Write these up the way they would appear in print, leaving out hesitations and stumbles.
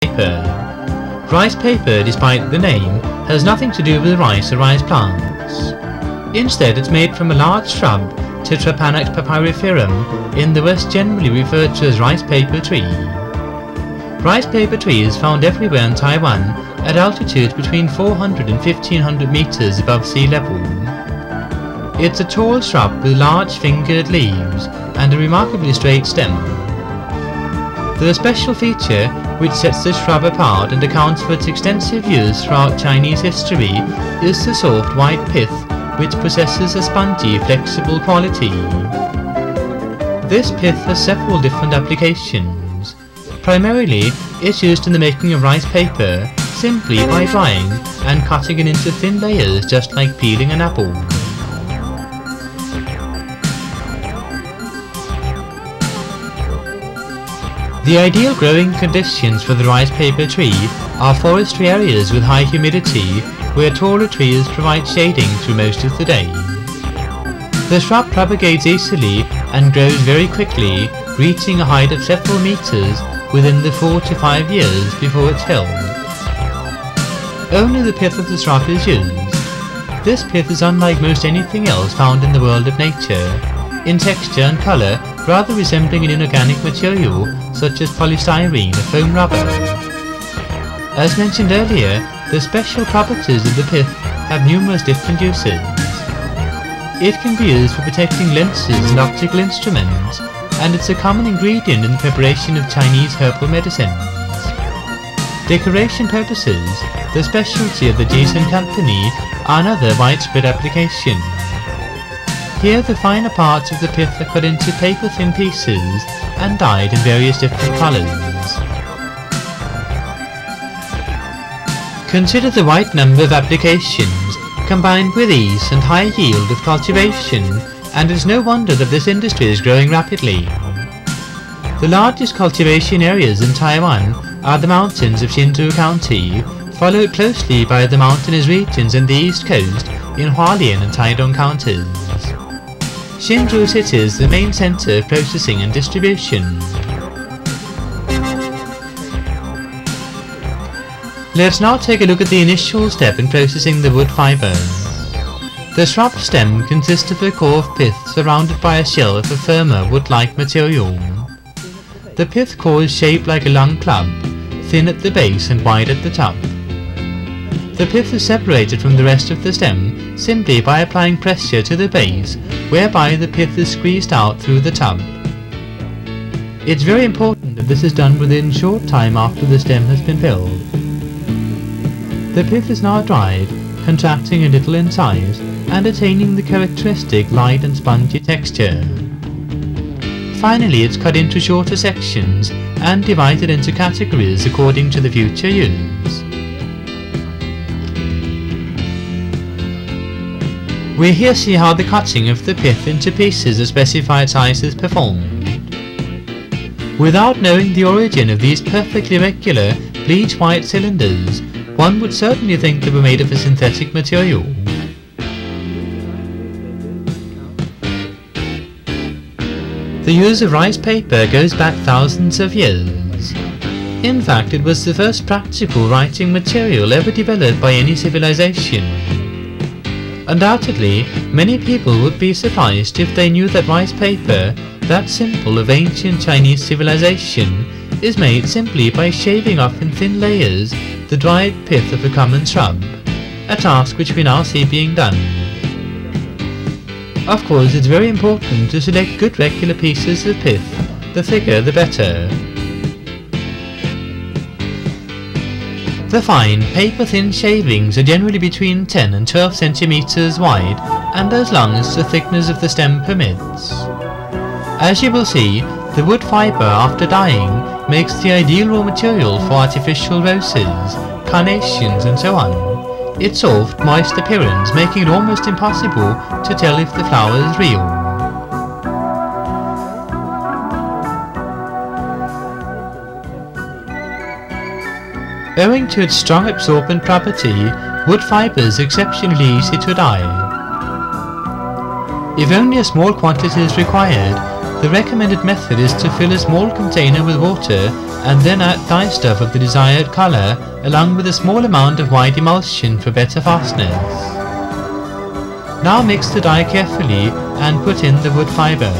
paper. Rice paper, despite the name, has nothing to do with rice or rice plants. Instead, it's made from a large shrub, Tetrapanax papyriferum, in the West generally referred to as rice paper tree. Rice paper tree is found everywhere in Taiwan at altitudes between 400 and 1500 meters above sea level. It's a tall shrub with large fingered leaves and a remarkably straight stem. The special feature which sets the shrub apart and accounts for its extensive use throughout Chinese history is the soft white pith, which possesses a spongy, flexible quality. This pith has several different applications. Primarily, it's used in the making of rice paper, simply by drying and cutting it into thin layers just like peeling an apple. The ideal growing conditions for the rice paper tree are forestry areas with high humidity, where taller trees provide shading through most of the day. The shrub propagates easily and grows very quickly, reaching a height of several meters within the 4 to 5 years before it's felled. Only the pith of the shrub is used. This pith is unlike most anything else found in the world of nature, in texture and colour rather resembling an inorganic material such as polystyrene or foam rubber. As mentioned earlier, the special properties of the pith have numerous different uses. It can be used for protecting lenses and optical instruments, and it's a common ingredient in the preparation of Chinese herbal medicines. Decoration purposes, the specialty of the Jisen Company, are another widespread application. Here the finer parts of the pith are cut into paper-thin pieces and dyed in various different colours. Consider the wide number of applications, combined with ease and high yield of cultivation, and it's no wonder that this industry is growing rapidly. The largest cultivation areas in Taiwan are the mountains of Hsinchu County, followed closely by the mountainous regions in the east coast in Hualien and Taidong counties. Hsinchu City is the main centre of processing and distribution. Let's now take a look at the initial step in processing the wood fibre. The shrub stem consists of a core of pith surrounded by a shell of a firmer wood-like material. The pith core is shaped like a long club, thin at the base and wide at the top. The pith is separated from the rest of the stem simply by applying pressure to the base, whereby the pith is squeezed out through the top. It's very important that this is done within a short time after the stem has been filled. The pith is now dried, contracting a little in size and attaining the characteristic light and spongy texture. Finally, it's cut into shorter sections and divided into categories according to the future use. We here see how the cutting of the pith into pieces of specified size is performed. Without knowing the origin of these perfectly regular, bleach white cylinders, one would certainly think they were made of a synthetic material. The use of rice paper goes back thousands of years. In fact, it was the first practical writing material ever developed by any civilization. Undoubtedly, many people would be surprised if they knew that rice paper, that symbol of ancient Chinese civilization, is made simply by shaving off in thin layers the dried pith of a common shrub, a task which we now see being done. Of course, it's very important to select good regular pieces of pith, the thicker the better. The fine, paper-thin shavings are generally between 10 and 12 centimeters wide and as long as the thickness of the stem permits. As you will see, the wood fibre after dyeing makes the ideal raw material for artificial roses, carnations and so on. Its soft, moist appearance making it almost impossible to tell if the flower is real. Owing to its strong absorbent property, wood fibre is exceptionally easy to dye. If only a small quantity is required, The recommended method is to fill a small container with water and then add dye stuff of the desired color along with a small amount of white emulsion for better fastness. Now mix the dye carefully and put in the wood fiber.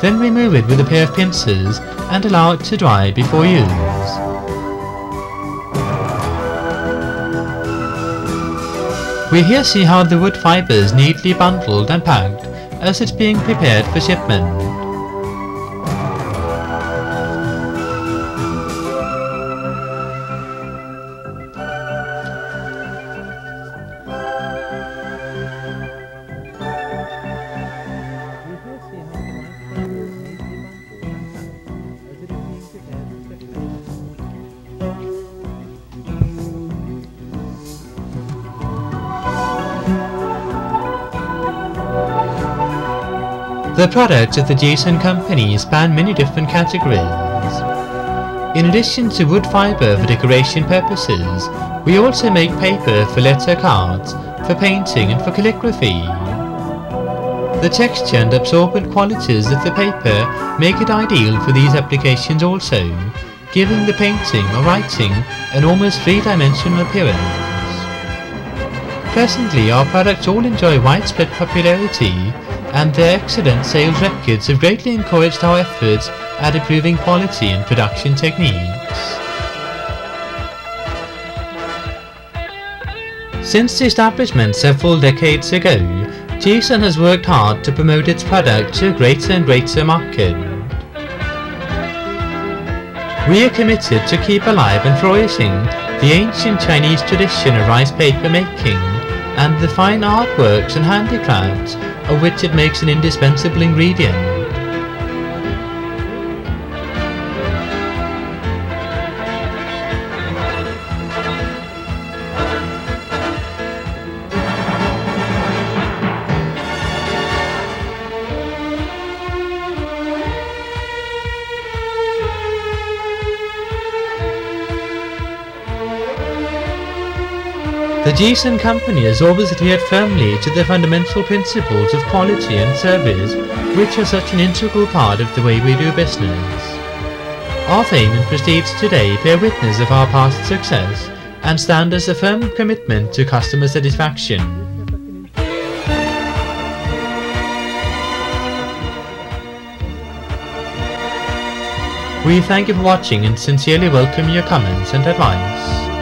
Then remove it with a pair of pincers and allow it to dry before use. We here see how the wood fiber is neatly bundled and packed as it's being prepared for shipment. The products of the Jason Company span many different categories. In addition to wood fiber for decoration purposes, we also make paper for letter cards, for painting and for calligraphy. The texture and absorbent qualities of the paper make it ideal for these applications also, giving the painting or writing an almost three-dimensional appearance. Presently, our products all enjoy widespread popularity, and their excellent sales records have greatly encouraged our efforts at improving quality and production techniques. Since the establishment several decades ago, Jason has worked hard to promote its product to a greater and greater market. We are committed to keep alive and flourishing the ancient Chinese tradition of rice paper making and the fine artworks and handicrafts of which it makes an indispensable ingredient. The Jason Company has always adhered firmly to the fundamental principles of quality and service, which are such an integral part of the way we do business. Our fame and prestige today bear witness of our past success and stand as a firm commitment to customer satisfaction. We thank you for watching and sincerely welcome your comments and advice.